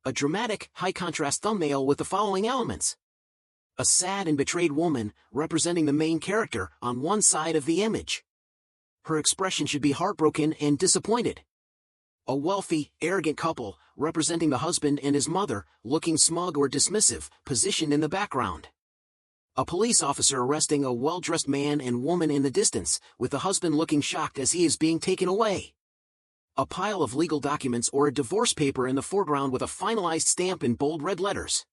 A dramatic, high-contrast thumbnail with the following elements. A sad and betrayed woman, representing the main character, on one side of the image. Her expression should be heartbroken and disappointed. A wealthy, arrogant couple, representing the husband and his mother, looking smug or dismissive, positioned in the background. A police officer arresting a well-dressed man and woman in the distance, with the husband looking shocked as he is being taken away. A pile of legal documents or a divorce paper in the foreground with a finalized stamp in bold red letters.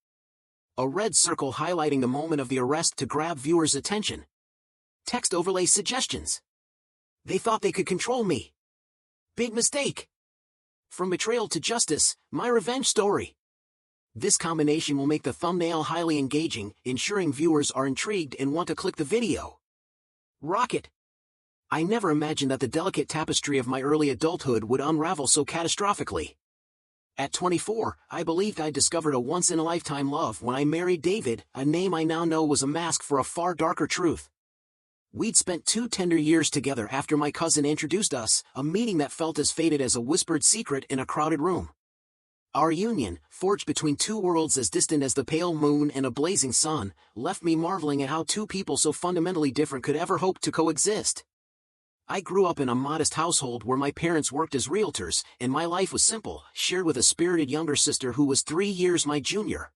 A red circle highlighting the moment of the arrest to grab viewers' attention. Text overlay suggestions. They thought they could control me. Big mistake. From betrayal to justice, my revenge story. This combination will make the thumbnail highly engaging, ensuring viewers are intrigued and want to click the video. Rocket. I never imagined that the delicate tapestry of my early adulthood would unravel so catastrophically. At 24, I believed I'd discovered a once-in-a-lifetime love when I married David, a name I now know was a mask for a far darker truth. We'd spent 2 tender years together after my cousin introduced us, a meeting that felt as fated as a whispered secret in a crowded room. Our union, forged between 2 worlds as distant as the pale moon and a blazing sun, left me marveling at how 2 people so fundamentally different could ever hope to coexist. I grew up in a modest household where my parents worked as realtors, and my life was simple, shared with a spirited younger sister who was 3 years my junior.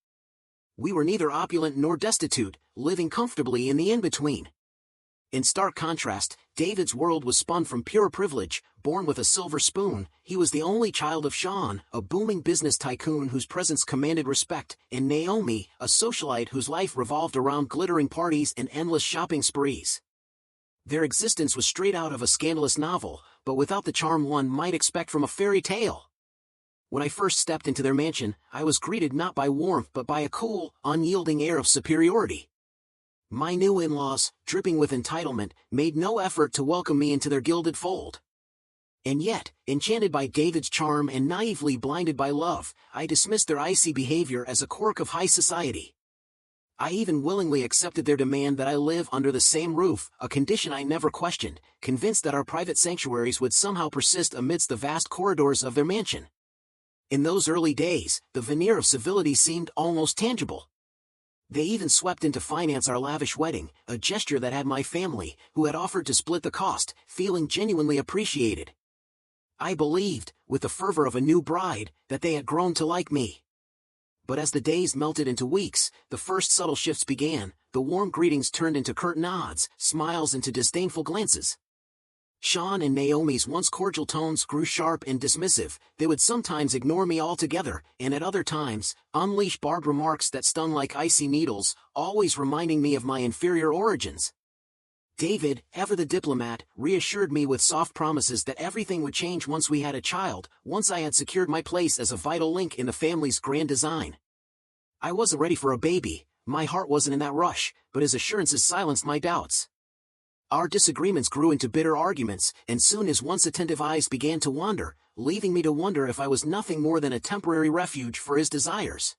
We were neither opulent nor destitute, living comfortably in the in-between. In stark contrast, David's world was spun from pure privilege. Born with a silver spoon, he was the only child of Sean, a booming business tycoon whose presence commanded respect, and Naomi, a socialite whose life revolved around glittering parties and endless shopping sprees. Their existence was straight out of a scandalous novel, but without the charm one might expect from a fairy tale. When I first stepped into their mansion, I was greeted not by warmth but by a cool, unyielding air of superiority. My new in-laws, dripping with entitlement, made no effort to welcome me into their gilded fold. And yet, enchanted by David's charm and naively blinded by love, I dismissed their icy behavior as a quirk of high society. I even willingly accepted their demand that I live under the same roof, a condition I never questioned, convinced that our private sanctuaries would somehow persist amidst the vast corridors of their mansion. In those early days, the veneer of civility seemed almost tangible. They even swept in to finance our lavish wedding, a gesture that had my family, who had offered to split the cost, feeling genuinely appreciated. I believed, with the fervor of a new bride, that they had grown to like me. But as the days melted into weeks, the first subtle shifts began. The warm greetings turned into curt nods, smiles into disdainful glances. Sean and Naomi's once cordial tones grew sharp and dismissive. They would sometimes ignore me altogether, and at other times, unleash barbed remarks that stung like icy needles, always reminding me of my inferior origins. David, ever the diplomat, reassured me with soft promises that everything would change once we had a child, once I had secured my place as a vital link in the family's grand design. I wasn't ready for a baby, my heart wasn't in that rush, but his assurances silenced my doubts. Our disagreements grew into bitter arguments, and soon his once attentive eyes began to wander, leaving me to wonder if I was nothing more than a temporary refuge for his desires.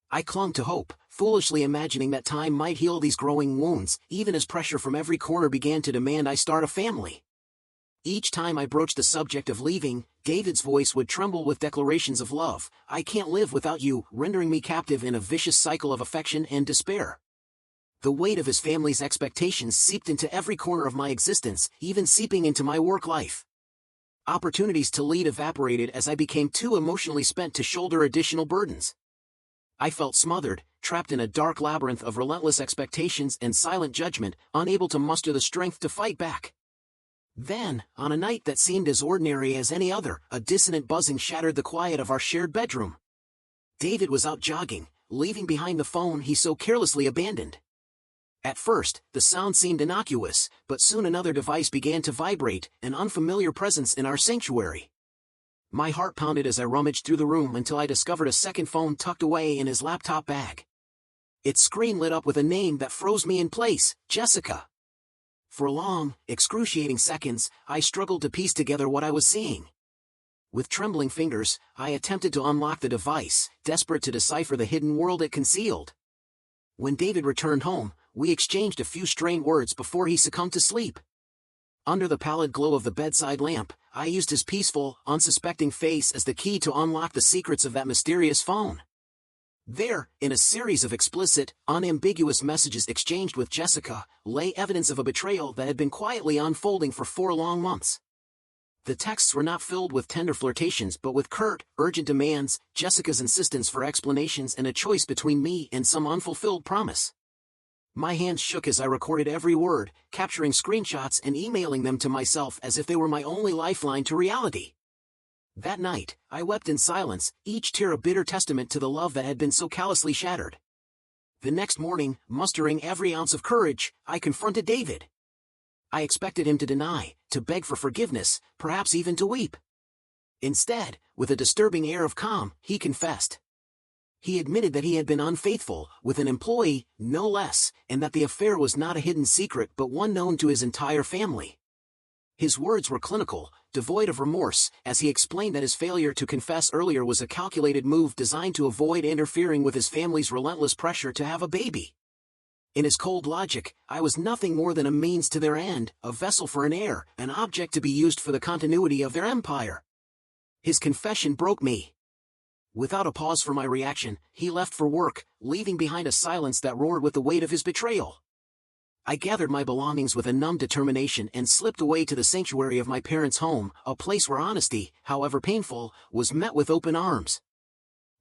I clung to hope, foolishly imagining that time might heal these growing wounds, even as pressure from every corner began to demand I start a family. Each time I broached the subject of leaving, David's voice would tremble with declarations of love. "I can't live without you," rendering me captive in a vicious cycle of affection and despair. The weight of his family's expectations seeped into every corner of my existence, even seeping into my work life. Opportunities to lead evaporated as I became too emotionally spent to shoulder additional burdens. I felt smothered, trapped in a dark labyrinth of relentless expectations and silent judgment, unable to muster the strength to fight back. Then, on a night that seemed as ordinary as any other, a dissonant buzzing shattered the quiet of our shared bedroom. David was out jogging, leaving behind the phone he so carelessly abandoned. At first, the sound seemed innocuous, but soon another device began to vibrate, an unfamiliar presence in our sanctuary. My heart pounded as I rummaged through the room until I discovered a second phone tucked away in his laptop bag. Its screen lit up with a name that froze me in place: Jessica. For long, excruciating seconds, I struggled to piece together what I was seeing. With trembling fingers, I attempted to unlock the device, desperate to decipher the hidden world it concealed. When David returned home, we exchanged a few strained words before he succumbed to sleep. Under the pallid glow of the bedside lamp, I used his peaceful, unsuspecting face as the key to unlock the secrets of that mysterious phone. There, in a series of explicit, unambiguous messages exchanged with Jessica, lay evidence of a betrayal that had been quietly unfolding for 4 long months. The texts were not filled with tender flirtations but with curt, urgent demands, Jessica's insistence for explanations and a choice between me and some unfulfilled promise. My hands shook as I recorded every word, capturing screenshots and emailing them to myself as if they were my only lifeline to reality. That night, I wept in silence, each tear a bitter testament to the love that had been so callously shattered. The next morning, mustering every ounce of courage, I confronted David. I expected him to deny, to beg for forgiveness, perhaps even to weep. Instead, with a disturbing air of calm, he confessed. He admitted that he had been unfaithful, with an employee, no less, and that the affair was not a hidden secret but one known to his entire family. His words were clinical, devoid of remorse, as he explained that his failure to confess earlier was a calculated move designed to avoid interfering with his family's relentless pressure to have a baby. In his cold logic, I was nothing more than a means to their end, a vessel for an heir, an object to be used for the continuity of their empire. His confession broke me. Without a pause for my reaction, he left for work, leaving behind a silence that roared with the weight of his betrayal. I gathered my belongings with a numb determination and slipped away to the sanctuary of my parents' home, a place where honesty, however painful, was met with open arms.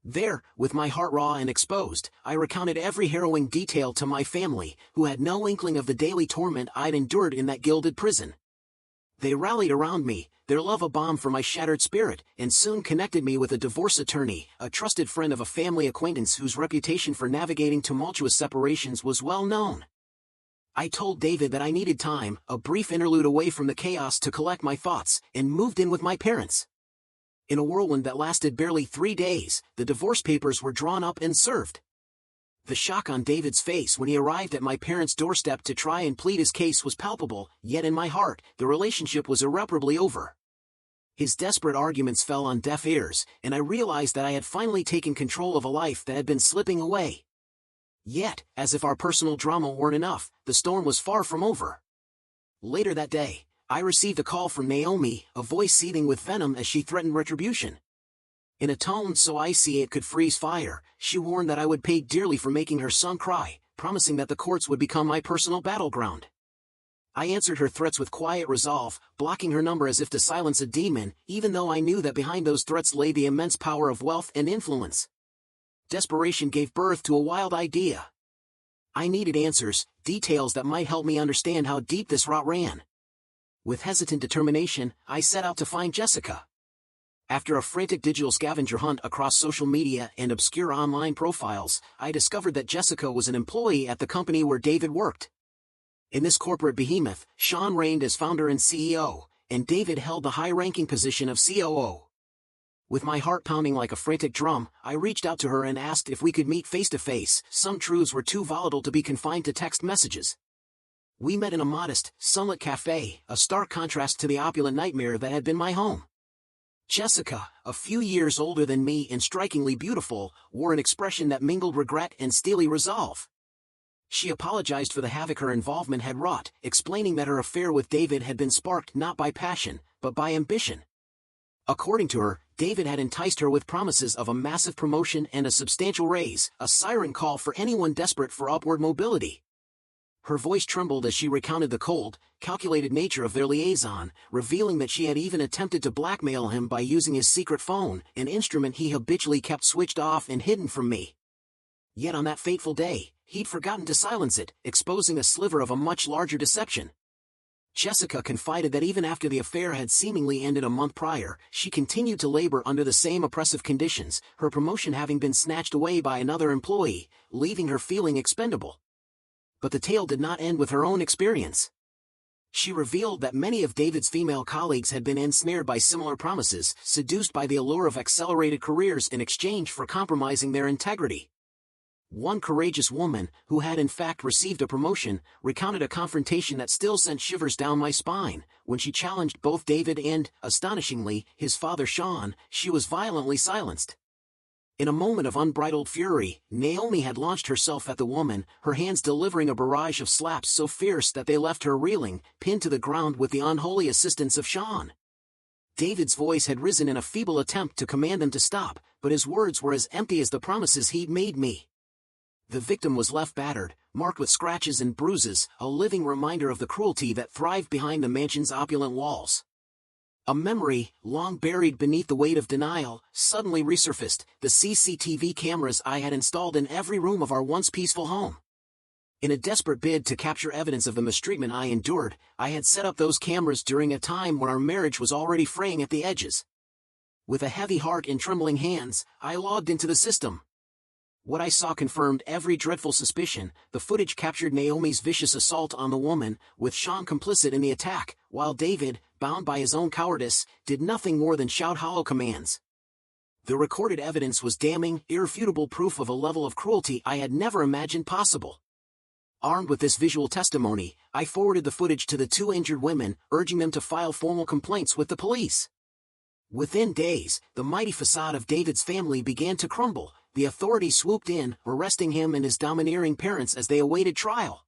There, with my heart raw and exposed, I recounted every harrowing detail to my family, who had no inkling of the daily torment I'd endured in that gilded prison. They rallied around me, their love a balm for my shattered spirit, and soon connected me with a divorce attorney, a trusted friend of a family acquaintance whose reputation for navigating tumultuous separations was well known. I told David that I needed time, a brief interlude away from the chaos to collect my thoughts, and moved in with my parents. In a whirlwind that lasted barely 3 days, the divorce papers were drawn up and served. The shock on David's face when he arrived at my parents' doorstep to try and plead his case was palpable, yet in my heart, the relationship was irreparably over. His desperate arguments fell on deaf ears, and I realized that I had finally taken control of a life that had been slipping away. Yet, as if our personal drama weren't enough, the storm was far from over. Later that day, I received a call from Naomi, a voice seething with venom as she threatened retribution. In a tone so icy it could freeze fire, she warned that I would pay dearly for making her son cry, promising that the courts would become my personal battleground. I answered her threats with quiet resolve, blocking her number as if to silence a demon, even though I knew that behind those threats lay the immense power of wealth and influence. Desperation gave birth to a wild idea. I needed answers, details that might help me understand how deep this rot ran. With hesitant determination, I set out to find Jessica. After a frantic digital scavenger hunt across social media and obscure online profiles, I discovered that Jessica was an employee at the company where David worked. In this corporate behemoth, Sean reigned as founder and CEO, and David held the high-ranking position of COO. With my heart pounding like a frantic drum, I reached out to her and asked if we could meet face-to-face. Some truths were too volatile to be confined to text messages. We met in a modest, sunlit cafe, a stark contrast to the opulent nightmare that had been my home. Jessica, a few years older than me and strikingly beautiful, wore an expression that mingled regret and steely resolve. She apologized for the havoc her involvement had wrought, explaining that her affair with David had been sparked not by passion, but by ambition. According to her, David had enticed her with promises of a massive promotion and a substantial raise, a siren call for anyone desperate for upward mobility. Her voice trembled as she recounted the cold, calculated nature of their liaison, revealing that she had even attempted to blackmail him by using his secret phone, an instrument he habitually kept switched off and hidden from me. Yet on that fateful day, he'd forgotten to silence it, exposing a sliver of a much larger deception. Jessica confided that even after the affair had seemingly ended a month prior, she continued to labor under the same oppressive conditions, her promotion having been snatched away by another employee, leaving her feeling expendable. But the tale did not end with her own experience. She revealed that many of David's female colleagues had been ensnared by similar promises, seduced by the allure of accelerated careers in exchange for compromising their integrity. One courageous woman, who had in fact received a promotion, recounted a confrontation that still sent shivers down my spine. When she challenged both David and, astonishingly, his father Sean, she was violently silenced. In a moment of unbridled fury, Naomi had launched herself at the woman, her hands delivering a barrage of slaps so fierce that they left her reeling, pinned to the ground with the unholy assistance of Sean. David's voice had risen in a feeble attempt to command them to stop, but his words were as empty as the promises he'd made me. The victim was left battered, marked with scratches and bruises, a living reminder of the cruelty that thrived behind the mansion's opulent walls. A memory, long buried beneath the weight of denial, suddenly resurfaced, the CCTV cameras I had installed in every room of our once peaceful home. In a desperate bid to capture evidence of the mistreatment I endured, I had set up those cameras during a time when our marriage was already fraying at the edges. With a heavy heart and trembling hands, I logged into the system. What I saw confirmed every dreadful suspicion. The footage captured Naomi's vicious assault on the woman, with Sean complicit in the attack, while David, bound by his own cowardice, did nothing more than shout hollow commands. The recorded evidence was damning, irrefutable proof of a level of cruelty I had never imagined possible. Armed with this visual testimony, I forwarded the footage to the two injured women, urging them to file formal complaints with the police. Within days, the mighty facade of David's family began to crumble. The authorities swooped in, arresting him and his domineering parents as they awaited trial.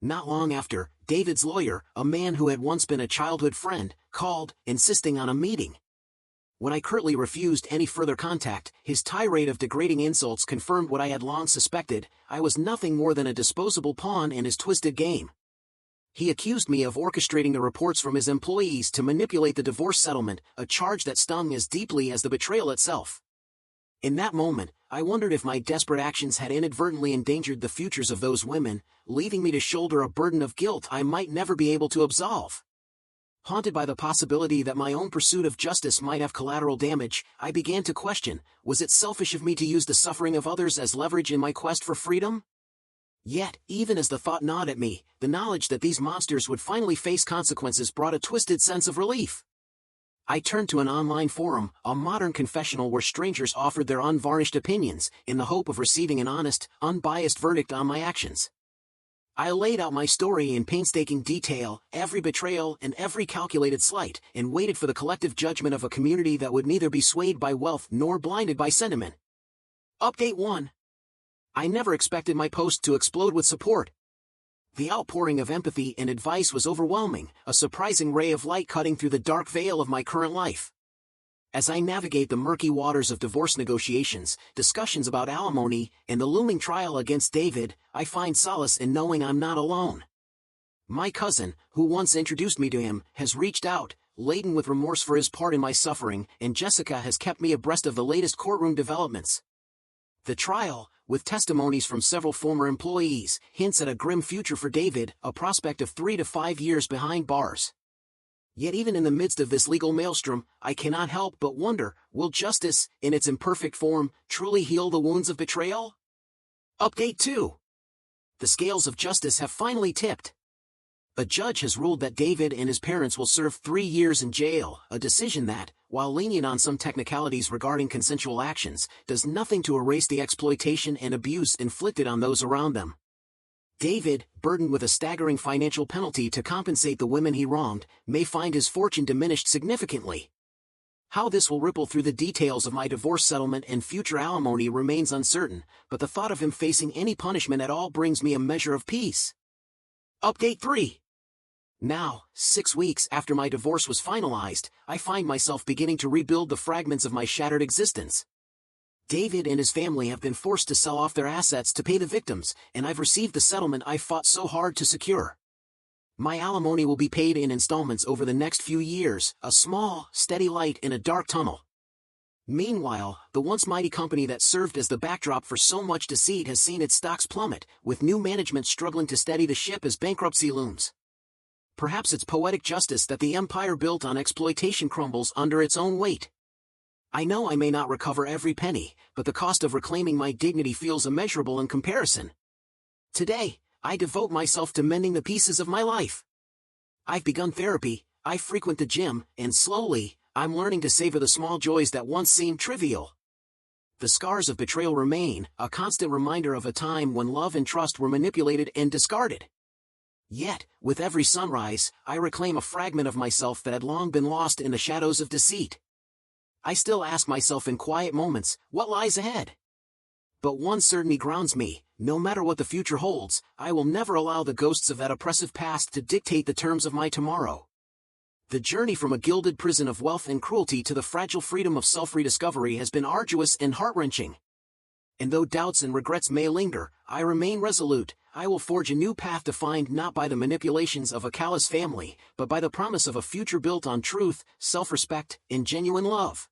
Not long after, David's lawyer, a man who had once been a childhood friend, called, insisting on a meeting. When I curtly refused any further contact, his tirade of degrading insults confirmed what I had long suspected: I was nothing more than a disposable pawn in his twisted game. He accused me of orchestrating the reports from his employees to manipulate the divorce settlement, a charge that stung as deeply as the betrayal itself. In that moment, I wondered if my desperate actions had inadvertently endangered the futures of those women, leaving me to shoulder a burden of guilt I might never be able to absolve. Haunted by the possibility that my own pursuit of justice might have collateral damage, I began to question, was it selfish of me to use the suffering of others as leverage in my quest for freedom? Yet, even as the thought gnawed at me, the knowledge that these monsters would finally face consequences brought a twisted sense of relief. I turned to an online forum, a modern confessional where strangers offered their unvarnished opinions, in the hope of receiving an honest, unbiased verdict on my actions. I laid out my story in painstaking detail, every betrayal and every calculated slight, and waited for the collective judgment of a community that would neither be swayed by wealth nor blinded by sentiment. Update 1. I never expected my post to explode with support. The outpouring of empathy and advice was overwhelming, a surprising ray of light cutting through the dark veil of my current life. As I navigate the murky waters of divorce negotiations, discussions about alimony, and the looming trial against David, I find solace in knowing I'm not alone. My cousin, who once introduced me to him, has reached out, laden with remorse for his part in my suffering, and Jessica has kept me abreast of the latest courtroom developments. The trial, with testimonies from several former employees, hints at a grim future for David, a prospect of 3 to 5 years behind bars. Yet even in the midst of this legal maelstrom, I cannot help but wonder, will justice, in its imperfect form, truly heal the wounds of betrayal? Update 2. The scales of justice have finally tipped. A judge has ruled that David and his parents will serve 3 years in jail, a decision that, while lenient on some technicalities regarding consensual actions, does nothing to erase the exploitation and abuse inflicted on those around them. David, burdened with a staggering financial penalty to compensate the women he wronged, may find his fortune diminished significantly. How this will ripple through the details of my divorce settlement and future alimony remains uncertain, but the thought of him facing any punishment at all brings me a measure of peace. Update 3. Now, 6 weeks after my divorce was finalized, I find myself beginning to rebuild the fragments of my shattered existence. David and his family have been forced to sell off their assets to pay the victims, and I've received the settlement I fought so hard to secure. My alimony will be paid in installments over the next few years, a small, steady light in a dark tunnel. Meanwhile, the once mighty company that served as the backdrop for so much deceit has seen its stocks plummet, with new management struggling to steady the ship as bankruptcy looms. Perhaps it's poetic justice that the empire built on exploitation crumbles under its own weight. I know I may not recover every penny, but the cost of reclaiming my dignity feels immeasurable in comparison. Today, I devote myself to mending the pieces of my life. I've begun therapy, I frequent the gym, and slowly, I'm learning to savor the small joys that once seemed trivial. The scars of betrayal remain, a constant reminder of a time when love and trust were manipulated and discarded. Yet, with every sunrise, I reclaim a fragment of myself that had long been lost in the shadows of deceit. I still ask myself in quiet moments, what lies ahead? But one certainty grounds me: no matter what the future holds, I will never allow the ghosts of that oppressive past to dictate the terms of my tomorrow. The journey from a gilded prison of wealth and cruelty to the fragile freedom of self-rediscovery has been arduous and heart-wrenching. And though doubts and regrets may linger, I remain resolute. I will forge a new path defined not by the manipulations of a callous family, but by the promise of a future built on truth, self-respect, and genuine love.